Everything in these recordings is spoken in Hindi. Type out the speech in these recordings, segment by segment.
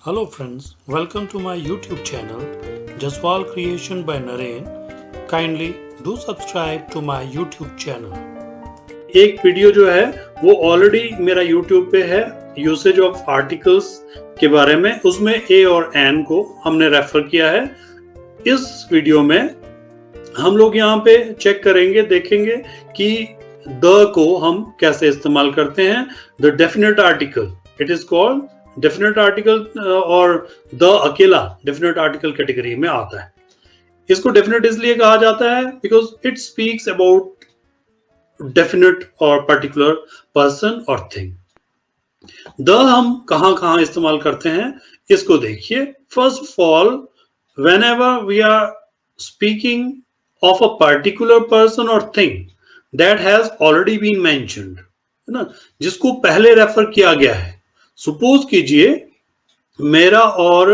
Hello friends, welcome to my YouTube channel Jaswal Creation by Naren. Kindly do subscribe to my YouTube channel. एक वीडियो जो है वो ऑलरेडी मेरा YouTube पे है यूसेज ऑफ आर्टिकल्स के बारे में, उसमें ए और एन को हमने रेफर किया है। इस वीडियो में हम लोग यहाँ पे चेक करेंगे, देखेंगे कि द को हम कैसे इस्तेमाल करते हैं। The definite article, it is called definite article, और द अकेला डेफिनेट आर्टिकल कैटेगरी में आता है। इसको डेफिनेट इसलिए कहा जाता है because it speaks about definite और पर्टिकुलर पर्सन और थिंग। द हम कहां कहां इस्तेमाल करते हैं इसको देखिए। First of all, whenever we are speaking of a particular person or thing that has already been mentioned, है ना, जिसको पहले रेफर किया गया है। सपोज कीजिए मेरा और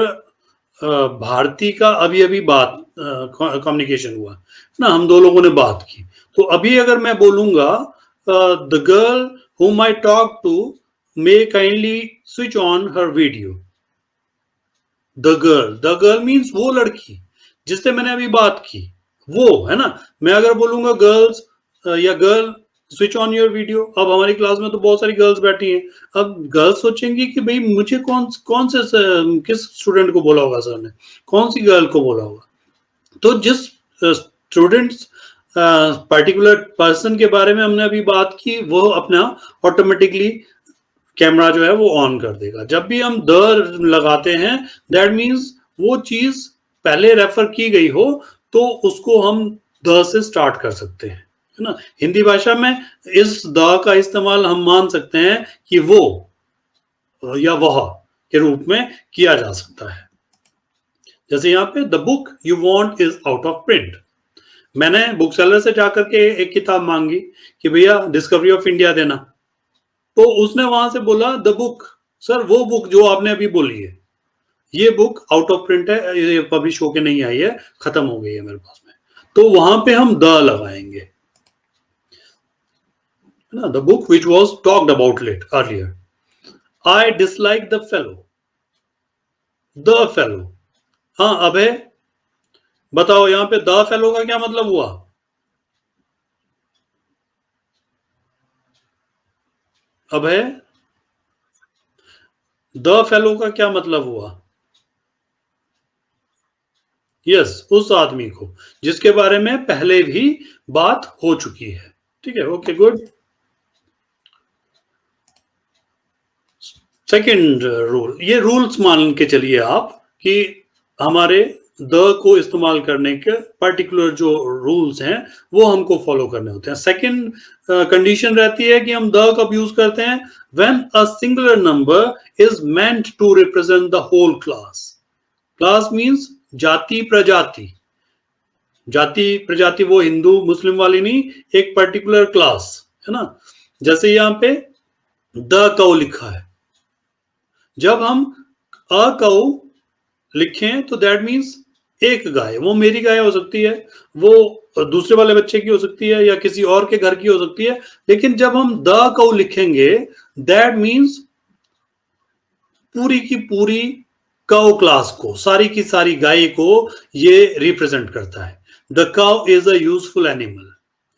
भारती का अभी अभी बात कम्युनिकेशन हुआ ना, हम दो लोगों ने बात की। तो अभी अगर मैं बोलूंगा the girl whom I talk to may kindly switch on her video. The girl means वो लड़की जिससे मैंने अभी बात की, वो है ना। मैं अगर बोलूंगा गर्ल्स या girl switch on your video, अब हमारी क्लास में तो बहुत सारी गर्ल्स बैठी हैं। अब गर्ल्स सोचेंगी कि भाई मुझे कौन से किस स्टूडेंट को बोला होगा सर ने, कौन सी गर्ल को बोला होगा। तो जिस स्टूडेंट्स पर्टिकुलर पर्सन के बारे में हमने अभी बात की, वो अपना ऑटोमेटिकली कैमरा जो है वो ऑन कर देगा। जब भी हम द लगाते हैं, दैट मीन्स वो चीज पहले रेफर की गई हो तो उसको हम द से स्टार्ट कर सकते हैं, है ना। हिंदी भाषा में इस द का इस्तेमाल हम मान सकते हैं कि वो या वह के रूप में किया जा सकता है। जैसे यहाँ पे the book you want is out of print. मैंने बुक सेलर से जाकर के एक किताब मांगी कि भैया डिस्कवरी ऑफ इंडिया देना, तो उसने वहां से बोला द बुक, सर वो बुक जो आपने अभी बोली है, ये बुक आउट ऑफ प्रिंट है, ये पब्लिश होके नहीं आई है, खत्म हो गई है मेरे पास में। तो वहां पे हम द लगाएंगे ना। The book which was talked about late earlier. I dislike the fellow, the fellow. हाँ अभय बताओ यहाँ पे द फेलो का क्या मतलब हुआ। अभय, द फेलो का क्या मतलब हुआ। यस, उस आदमी को जिसके बारे में पहले भी बात हो चुकी है। ठीक है, ओके गुड। सेकंड रूल, ये रूल्स मान के चलिए आप कि हमारे द को इस्तेमाल करने के पर्टिकुलर जो रूल्स हैं वो हमको फॉलो करने होते हैं। सेकंड कंडीशन रहती है कि हम द कब यूज करते हैं, when a singular number is meant to represent the whole class. Class means जाति प्रजाति। जाति प्रजाति वो हिंदू मुस्लिम वाली नहीं, एक पर्टिकुलर क्लास, है ना। जैसे यहाँ पे द कौ लिखा है, जब हम अ कौ लिखें तो दैट मीन्स एक गाय, वो मेरी गाय हो सकती है, वो दूसरे वाले बच्चे की हो सकती है, या किसी और के घर की हो सकती है। लेकिन जब हम द कौ लिखेंगे, दैट मीन्स पूरी की पूरी कौ क्लास को, सारी की सारी गाय को ये रिप्रेजेंट करता है। The cow is a useful animal,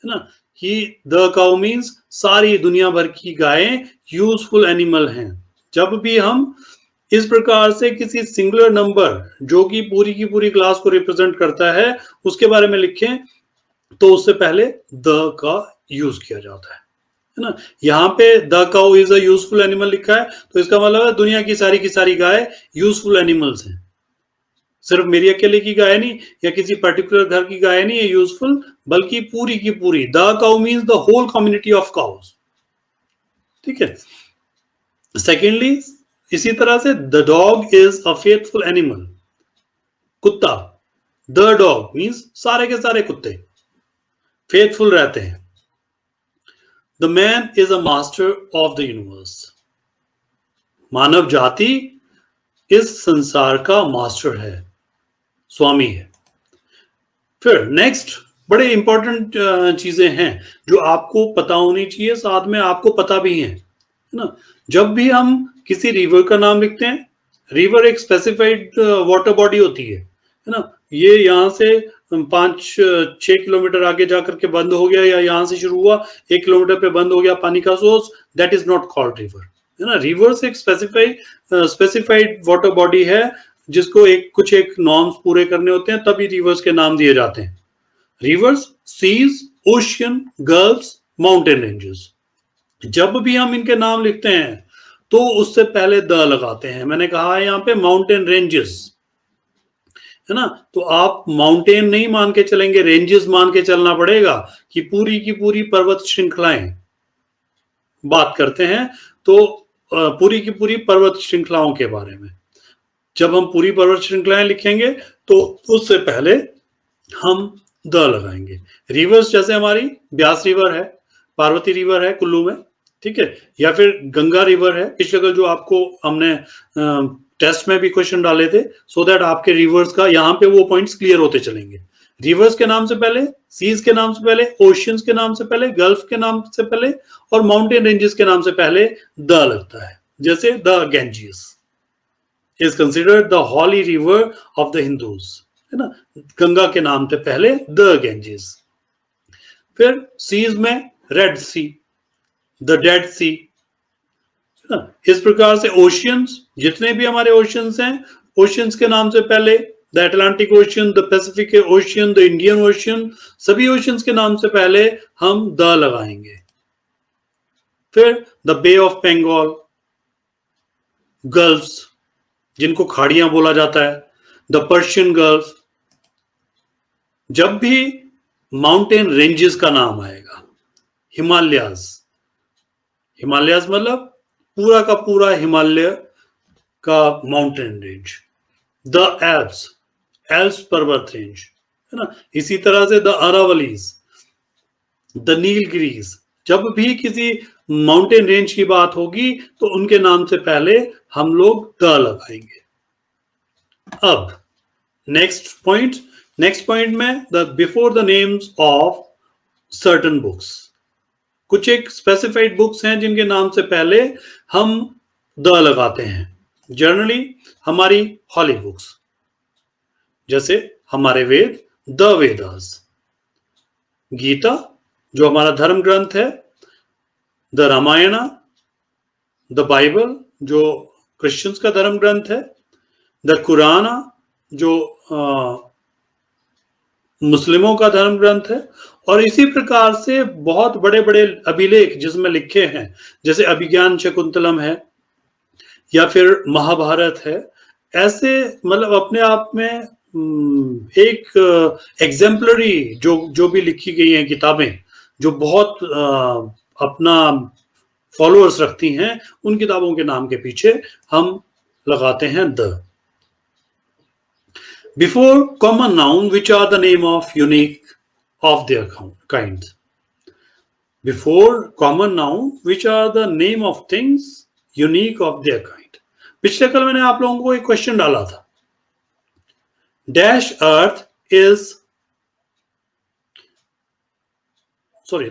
है ना। ही द काउ मीन्स सारी दुनिया भर की गायें यूजफुल एनिमल हैं। जब भी हम इस प्रकार से किसी सिंगुलर नंबर जो कि पूरी की पूरी क्लास को रिप्रेजेंट करता है उसके बारे में लिखें, तो उससे पहले द का यूज किया जाता है ना। यहाँ पे the cow is a useful animal लिखा है, तो इसका मतलब है दुनिया की सारी गाय यूजफुल एनिमल्स हैं। सिर्फ मेरी अकेले की गाय नहीं, या किसी पर्टिकुलर घर की गाय नहीं है यूजफुल, बल्कि पूरी की पूरी। The cow means the whole community of cows. ठीक है। सेकेंडली, इसी तरह से the dog is a faithful animal. कुत्ता, द डॉग मीन्स सारे के सारे कुत्ते फेथफुल रहते हैं। The man is a master of the universe. मानव जाति इस संसार का मास्टर है, स्वामी है। फिर नेक्स्ट, बड़े इंपॉर्टेंट चीजें हैं जो आपको पता होनी चाहिए, साथ में आपको पता भी है ना। जब भी हम किसी रिवर का नाम लिखते हैं, रिवर एक स्पेसिफाइड वाटर बॉडी होती है ना। ये यहाँ से 5-6 किलोमीटर आगे जाकर के बंद हो गया, या यहाँ से शुरू हुआ 1 किलोमीटर पे बंद हो गया पानी का source, that is not called river, है ना। रिवर्स एक स्पेसिफाइड वाटर बॉडी है, जिसको एक नॉर्म्स पूरे करने होते हैं, तभी रिवर्स के नाम दिए जाते हैं। Rivers, seas, oceans, gulfs, mountain ranges, जब भी हम इनके नाम लिखते हैं तो उससे पहले द लगाते हैं। मैंने कहा है यहाँ पे माउंटेन रेंजेस, है ना। तो आप माउंटेन नहीं मान के चलेंगे, रेंजेस मान के चलना पड़ेगा कि पूरी की पूरी पर्वत श्रृंखलाएं बात करते हैं, तो पूरी की पूरी पर्वत श्रृंखलाओं के बारे में जब हम पूरी पर्वत श्रृंखलाएं लिखेंगे तो उससे पहले हम द लगाएंगे। रिवर्स जैसे हमारी ब्यास रिवर है, पार्वती रिवर है कुल्लू में, ठीक है, या फिर गंगा रिवर है। पिछले कल जो आपको हमने टेस्ट में भी क्वेश्चन डाले थे, सो दैट आपके रिवर्स का यहाँ पे वो पॉइंट्स क्लियर होते चलेंगे। रिवर्स के नाम से पहले, सीज के नाम से पहले, ओशियंस के नाम से पहले, गल्फ के नाम से पहले और माउंटेन रेंजेस के नाम से पहले द लगता है। जैसे the Ganges is considered the holy river of the Hindus, है ना। गंगा के नाम से पहले द गैंजेस। फिर सीज में Red Sea, the Dead Sea, है ना। इस प्रकार से ओशियंस, जितने भी हमारे ओशियंस हैं, ओशियंस के नाम से पहले the Atlantic ocean, the Pacific ocean, the Indian ocean, सभी ओशियंस के नाम से पहले हम द लगाएंगे। फिर the bay of Bengal, gulfs जिनको खाड़ियां बोला जाता है, द पर्शियन गल्फ। जब भी माउंटेन रेंजेस का नाम आएगा, हिमालयाज, हिमालयाज मतलब पूरा का पूरा हिमालय का mountain range, the Alps, Alps पर्वत रेंज, है ना। इसी तरह से द अरावलीज, द नीलगिरीज, जब भी किसी माउंटेन रेंज की बात होगी तो उनके नाम से पहले हम लोग द लगाएंगे। अब नेक्स्ट पॉइंट में the before the names of certain books, कुछ एक स्पेसिफाइड बुक्स हैं जिनके नाम से पहले हम द लगाते हैं। जनरली हमारी हॉली बुक्स, जैसे हमारे वेद, द वेदास, गीता जो हमारा धर्म ग्रंथ है, द रामायणा, द बाइबल जो क्रिश्चियंस का धर्म ग्रंथ है, द कुराना जो मुस्लिमों का धर्म ग्रंथ है। और इसी प्रकार से बहुत बड़े बड़े अभिलेख जिसमें लिखे हैं, जैसे अभिज्ञान शकुंतलम है या फिर महाभारत है। ऐसे मतलब अपने आप में एक एग्जेम्पलरी जो जो भी लिखी गई हैं किताबें, जो बहुत अपना फॉलोअर्स रखती हैं, उन किताबों के नाम के पीछे हम लगाते हैं the. Before common noun, which are the name of unique of their kind. Before common noun, which are the name of things unique of their kind. पिछले कल मैंने आप लोगों को एक क्वेश्चन डाला था, dash earth is sorry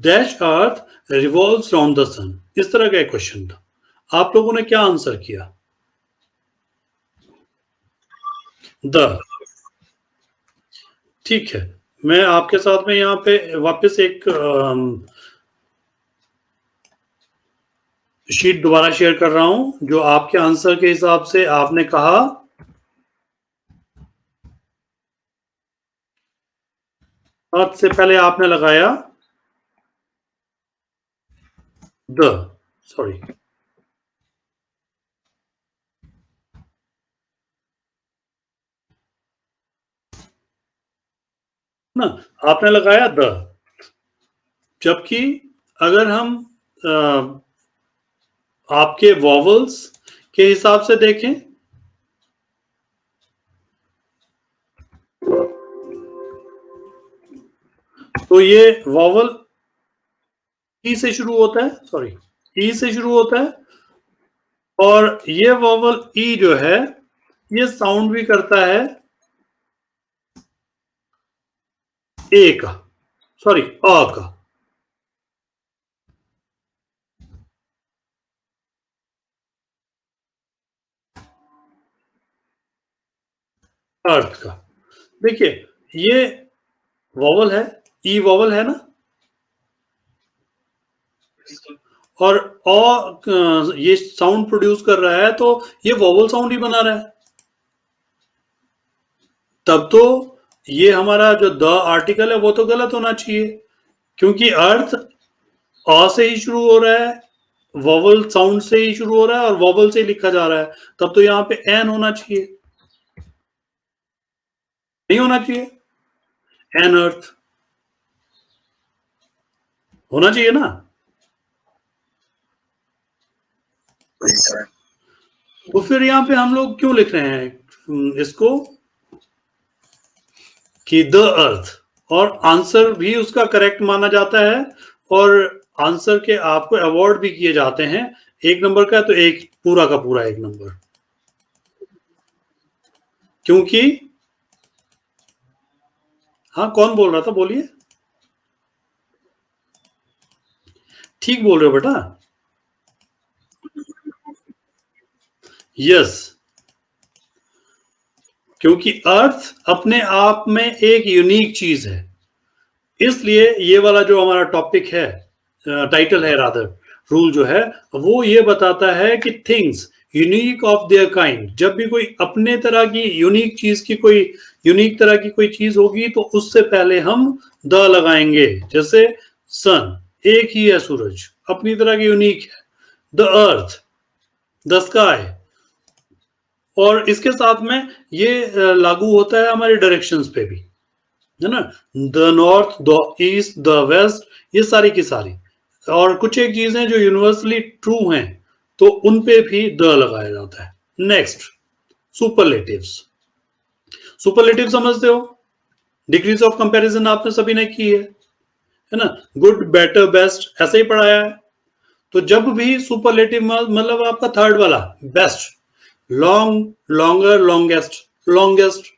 dash earth revolves round the sun, इस तरह का एक क्वेश्चन था। आप लोगों ने क्या आंसर किया? द। ठीक है, मैं आपके साथ में यहाँ पे वापस एक शीट दोबारा शेयर कर रहा हूं, जो आपके आंसर के हिसाब से आपने कहा अर्थ से पहले आपने लगाया द, सॉरी, ना, आपने लगाया द। जबकि अगर हम आपके वॉवल्स के हिसाब से देखें, तो ये वॉवल ई से शुरू होता है, सॉरी, ई से शुरू होता है, और ये वॉवल ई जो है ये साउंड भी करता है ए का, सॉरी अ का। अर्थ का। देखिए ये वॉवल है, ई वॉवल है ना, और ये साउंड प्रोड्यूस कर रहा है, तो ये वॉवल साउंड ही बना रहा है। तब तो ये हमारा जो द आर्टिकल है वो तो गलत होना चाहिए, क्योंकि अर्थ अ से ही शुरू हो रहा है, वॉवल साउंड से ही शुरू हो रहा है और वॉवल से ही लिखा जा रहा है। तब तो यहाँ पे एन होना चाहिए, नहीं होना चाहिए। एन अर्थ होना चाहिए ना। तो फिर यहाँ पे हम लोग क्यों लिख रहे हैं इसको कि द अर्थ, और आंसर भी उसका करेक्ट माना जाता है, और आंसर के आपको अवार्ड भी किए जाते हैं। एक नंबर का तो एक पूरा का पूरा एक नंबर, क्योंकि हाँ कौन बोल रहा था, बोलिए। ठीक बोल रहे हो बेटा। यस, क्योंकि अर्थ अपने आप में एक यूनिक चीज है, इसलिए ये वाला जो हमारा टॉपिक है, टाइटल है रादर, रूल जो है वो ये बताता है कि things unique of their kind, जब भी कोई अपने तरह की यूनिक चीज की कोई यूनिक तरह की कोई चीज होगी तो उससे पहले हम द लगाएंगे। जैसे सन, एक ही है सूरज, अपनी तरह की यूनिक है। द अर्थ, द स्काई, और इसके साथ में ये लागू होता है हमारे डायरेक्शंस पे भी, है ना। The north, the east, the west, ये सारी की सारी। और कुछ एक चीजें जो यूनिवर्सली ट्रू हैं तो उन पे भी द लगाया जाता है। Next, superlatives. सुपरलेटिव समझते हो, डिग्रीज ऑफ कंपैरिजन आपने सभी ने की है ना। गुड, बेटर, बेस्ट ऐसे ही पढ़ाया है। तो जब भी सुपरलेटिव मतलब आपका थर्ड वाला, best, long, longer, longest, longest,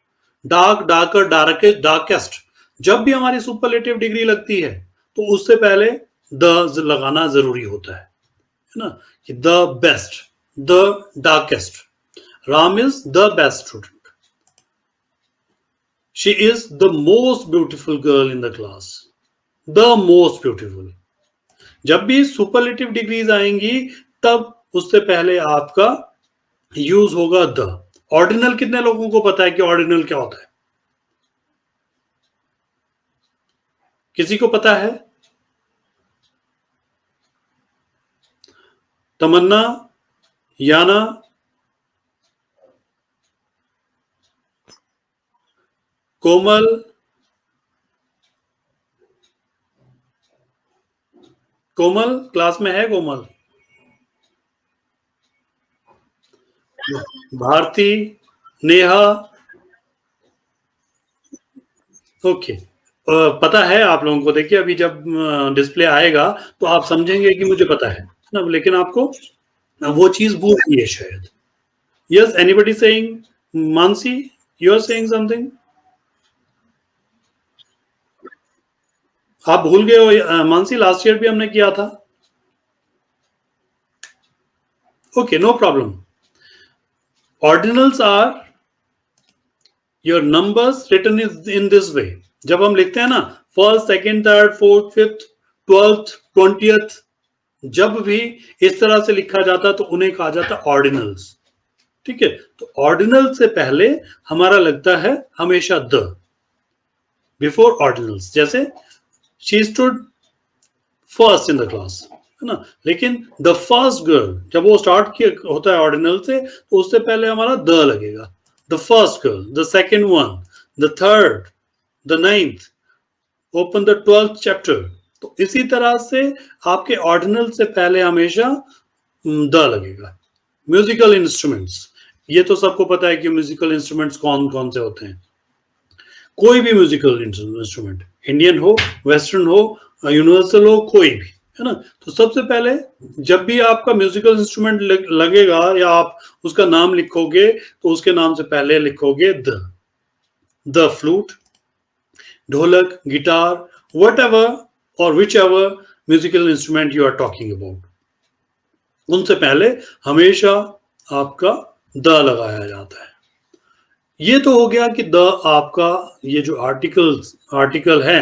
dark, darker, darkest, darkest, जब भी हमारी सुपरलेटिव डिग्री लगती है तो उससे पहले द लगाना जरूरी होता है ना। कि the best, the darkest, Ram is the best student, she is the most beautiful girl in the class, the most beautiful. जब भी सुपरलेटिव डिग्रीज आएंगी तब उससे पहले आपका यूज होगा द। ऑर्डिनल कितने लोगों को पता है कि ऑर्डिनल क्या होता है? किसी को पता है? तमन्ना, याना, कोमल, कोमल क्लास में है? कोमल, भारती, नेहा, ओके। पता है आप लोगों को। देखिए अभी जब डिस्प्ले आएगा तो आप समझेंगे कि मुझे पता है ना, लेकिन आपको वो चीज भूल गई है शायद। Yes, anybody saying? Mansi, you are saying something? आप भूल गए हो मानसी, लास्ट ईयर भी हमने किया था। Okay, no problem. Ordinals are your numbers written in this way. जब हम लिखते हैं ना, first, second, third, fourth, fifth, twelfth, 20th, जब भी इस तरह से लिखा जाता है तो उन्हें कहा जाता है ऑर्डिनल्स। ठीक है, तो ऑर्डिनल से पहले हमारा लगता है हमेशा द, बिफोर ऑर्डिनल्स। जैसे she stood first in the class, है ना। लेकिन द फर्स्ट गर्ल, जब वो स्टार्ट किया होता है ऑर्डिनल से, तो उससे पहले हमारा द लगेगा। The first girl, the second one, the third, the ninth, open the 12th chapter. तो इसी तरह से आपके ऑर्डिनल से पहले हमेशा द लगेगा। म्यूजिकल इंस्ट्रूमेंट्स, ये तो सबको पता है कि म्यूजिकल इंस्ट्रूमेंट्स कौन कौन से होते हैं। कोई भी म्यूजिकल इंस्ट्रूमेंट, इंडियन हो, वेस्टर्न हो, यूनिवर्सल हो, कोई भी, है ना। तो सबसे पहले जब भी आपका म्यूजिकल इंस्ट्रूमेंट लगेगा या आप उसका नाम लिखोगे तो उसके नाम से पहले लिखोगे the flute, dholak, guitar, whatever और whichever musical instrument you are talking about, उनसे पहले हमेशा आपका द लगाया जाता है। ये तो हो गया कि द आपका ये जो आर्टिकल है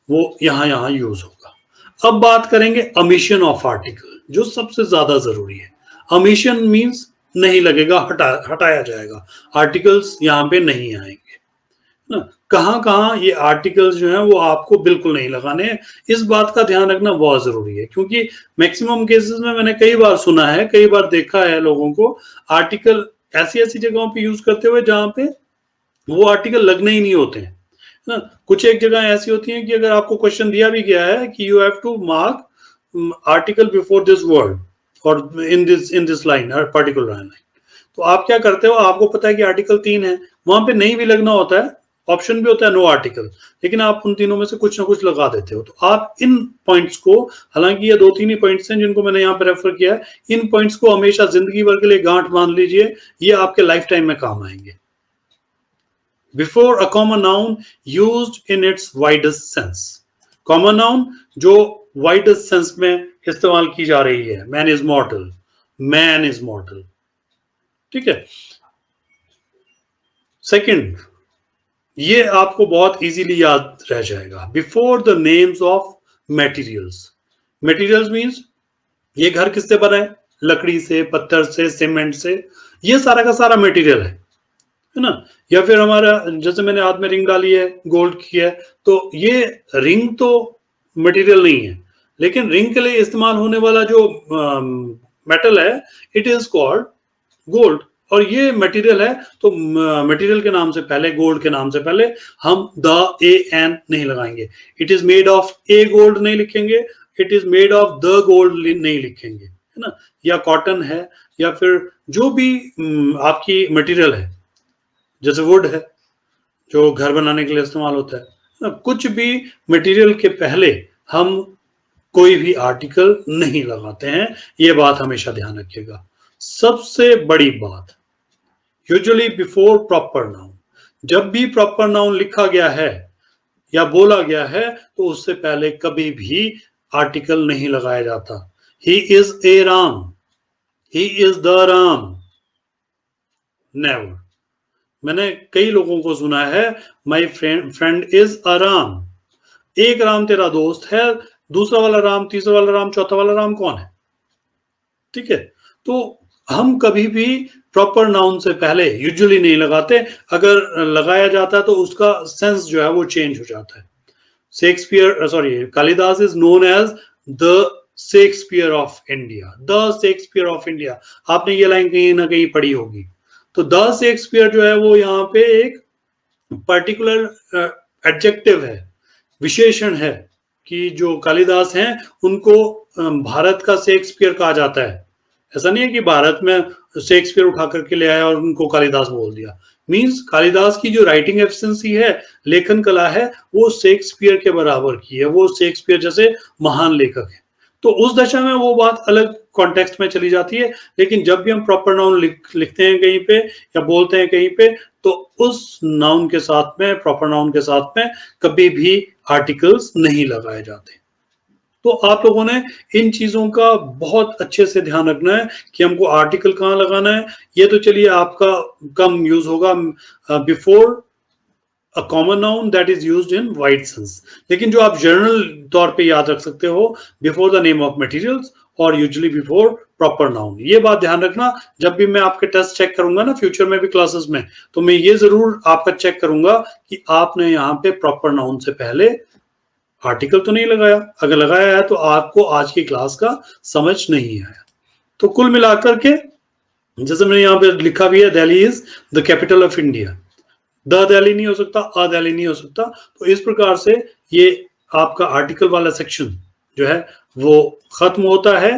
वो यहां यहां यूज होगा। अब बात करेंगे अमिशन ऑफ आर्टिकल, जो सबसे ज्यादा जरूरी है। अमिशन मींस नहीं लगेगा, हटाया जाएगा, आर्टिकल्स यहां पे नहीं आएंगे ना। कहां कहां ये आर्टिकल्स जो है वो आपको बिल्कुल नहीं लगाने हैं, इस बात का ध्यान रखना बहुत जरूरी है, क्योंकि मैक्सिमम केसेस में मैंने कई बार सुना है, कई बार देखा है लोगों को आर्टिकल ऐसी ऐसी जगहों पे यूज करते हुए जहां पे वो आर्टिकल लगने ही नहीं होते हैं ना। कुछ एक जगह ऐसी होती है कि अगर आपको क्वेश्चन दिया भी गया है कि you have to mark article before this word और in this line particular line, तो आप क्या करते हो, आपको पता है कि आर्टिकल 3 है, वहां पे नहीं भी लगना होता है, ऑप्शन भी होता है नो आर्टिकल, लेकिन आप उन तीनों में से कुछ ना कुछ लगा देते हो। तो आप इन पॉइंट्स को, हालांकि ये 2-3 ही पॉइंट्स हैं जिनको मैंने यहाँ पे रेफर किया है, इन पॉइंट्स को हमेशा जिंदगी भर के लिए गांठ बांध लीजिए, ये आपके लाइफ टाइम में काम आएंगे। Before a common noun used in its widest sense. Common noun जो वाइडेस्ट सेंस में इस्तेमाल की जा रही है, मैन इज मॉर्टल, मैन इज मॉर्टल, ठीक है। सेकंड, ये आपको बहुत इजीली याद रह जाएगा, before the names of materials. Materials means ये घर किससे बना है, लकड़ी से, पत्थर से, सीमेंट से, ये सारा का सारा मटेरियल है ना। या फिर हमारा, जैसे मैंने हाथ में रिंग डाली है, गोल्ड की है, तो ये रिंग तो मटेरियल नहीं है, लेकिन रिंग के लिए इस्तेमाल होने वाला जो मेटल है, इट इज कॉल्ड गोल्ड, और ये मटेरियल है, तो मटेरियल के नाम से पहले, गोल्ड के नाम से पहले हम द ए एन नहीं लगाएंगे, it is made of A gold नहीं लिखेंगे, it is made of the gold नहीं लिखेंगे, है ना। या कॉटन है, या फिर जो भी आपकी मटेरियल है, जैसे वुड है जो घर बनाने के लिए इस्तेमाल होता है ना, कुछ भी मटेरियल के पहले हम कोई भी आर्टिकल नहीं लगाते हैं, ये बात हमेशा ध्यान रखिएगा। सबसे बड़ी बात, यूजुअली बिफोर प्रॉपर नाउन, जब भी प्रॉपर नाउन लिखा गया है या बोला गया है, तो उससे पहले कभी भी आर्टिकल नहीं लगाया जाता। He is a Ram, he is the Ram, never. मैंने कई लोगों को सुना है, my friend is a Ram. एक राम तेरा दोस्त है, दूसरा वाला राम, तीसरा वाला राम, चौथा वाला राम कौन है, ठीक है। तो हम कभी भी प्रॉपर नाउन से पहले यूजुअली नहीं लगाते, अगर लगाया जाता है तो उसका सेंस जो है वो चेंज हो जाता है। Shakespeare, sorry, Kalidas is known as the Shakespeare of India, the Shakespeare of India, आपने ये लाइन कहीं ना कहीं पढ़ी होगी। तो द शेक्सपियर जो है वो यहाँ पे एक पर्टिकुलर एडजेक्टिव है, विशेषण है, कि जो कालिदास हैं उनको भारत का शेक्सपियर कहा जाता है। ऐसा नहीं है कि भारत में शेक्सपियर उठा करके ले आया और उनको कालिदास बोल दिया। मींस कालिदास की जो राइटिंग एफिशिएंसी है, लेखन कला है, वो शेक्सपियर के बराबर की है, वो शेक्सपियर जैसे महान लेखक है। तो उस दशा में वो बात अलग कॉन्टेक्स्ट में चली जाती है, लेकिन जब भी हम प्रॉपर नाउन लिखते हैं कहीं पे या बोलते हैं कहीं पे, तो उस नाउन के साथ में, प्रॉपर नाउन के साथ में कभी भी आर्टिकल्स नहीं लगाए जाते। तो आप लोगों ने इन चीजों का बहुत अच्छे से ध्यान रखना है कि हमको आर्टिकल कहाँ लगाना है। ये तो चलिए आपका कम यूज होगा, before a common noun that is used in wide sense, लेकिन जो आप जनरल तौर पे याद रख सकते हो, before the name of materials और यूजुअली बिफोर प्रॉपर नाउन, ये बात ध्यान रखना। जब भी मैं आपके टेस्ट चेक करूंगा ना फ्यूचर में भी क्लासेस में, तो मैं ये जरूर आपका चेक करूंगा कि आपने यहाँ पे प्रॉपर नाउन से पहले आर्टिकल तो नहीं लगाया, अगर लगाया है तो आपको आज की क्लास का समझ नहीं आया। तो कुल मिलाकर के, जैसे मैंने यहाँ पे लिखा भी है, Delhi is the capital of India, the Delhi नहीं हो सकता, अ दिल्ली नहीं हो सकता। तो इस प्रकार से ये आपका आर्टिकल वाला सेक्शन जो है वो खत्म होता है।